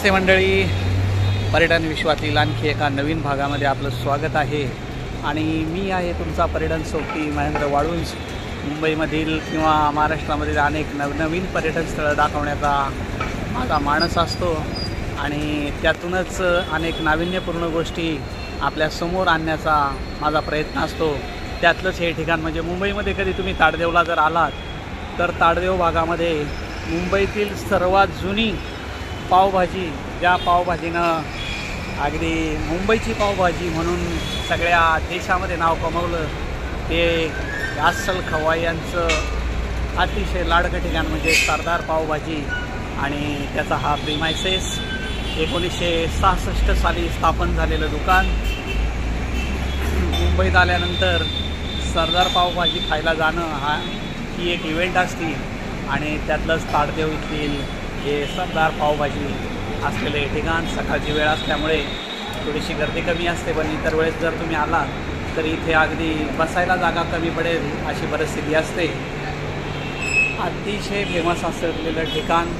नमस्ते मंडळी, पर्यटन विश्वातील आणखी एका नवीन भागामध्ये आपलं स्वागत आहे। आणि मी आहे तुमचा पर्यटन सोबती महेंद्र वाळुंज। मुंबईमधील किंवा महाराष्ट्रामधील अनेक नवनवीन पर्यटन स्थळं दाखवण्याचा माझा मानस असतो आणि त्यातूनच अनेक नाविन्यपूर्ण गोष्टी आपल्यासमोर आणण्याचा माझा प्रयत्न असतो। त्यातलंच हे ठिकाण म्हणजे मुंबईमध्ये कधी तुम्ही ताडदेवला जर आलात तर ताडदेव भागामध्ये मुंबईतील सर्वात जुनी पावभाजी, ज्या पावभाजीनं अगदी मुंबईची पावभाजी म्हणून सगळ्या देशामध्ये नाव कमावलं, ते अस्सल खवा यांचं अतिशय लाडकं ठिकाण म्हणजे सरदार पावभाजी। आणि त्याचा हा प्रिमायसेस 1966 साली स्थापन झालेलं दुकान। मुंबईत आल्यानंतर सरदार पावभाजी खायला जाणं ही एक इव्हेंट असते आणि त्यातलंच ताडदेव येथील हे सरदार पावभाजी असलेले ठिकाण। सकाळची वेळ असल्यामुळे थोडीशी गर्दी कमी असते, पण इतर वेळेस जर तुम्ही आलात तर इथे अगदी बसायला जागा कमी पडेल अशी परिस्थिती असते। अतिशय फेमस असलेलं ठिकाण,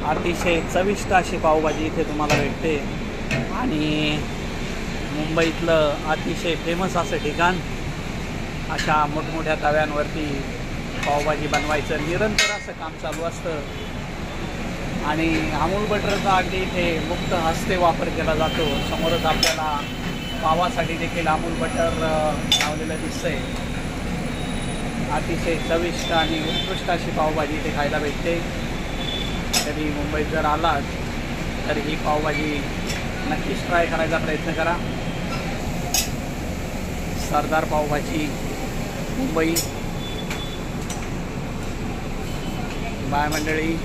अतिशय चविष्ट अशी पावभाजी इथे तुम्हाला भेटते आणि मुंबईतलं अतिशय फेमस असं ठिकाण। अशा मोठमोठ्या तव्यांवरती पावभाजी बनवायचं निरंतर असं काम चालू असतं आणि अमूल बटरचा अगदी इथे मुक्त हस्ते वापर केला जातो। समोरच आपल्याला पावासाठी देखील अमूल बटर लावलेलं दिसतंय। अतिशय चविष्ट आणि उत्कृष्ट अशी पावभाजी इथे खायला भेटते। कधी मुंबईत जर आलात तर ही पावभाजी नक्कीच ट्राय करायचा प्रयत्न करा। सरदार पावभाजी, मुंबई। बाय मंडळी।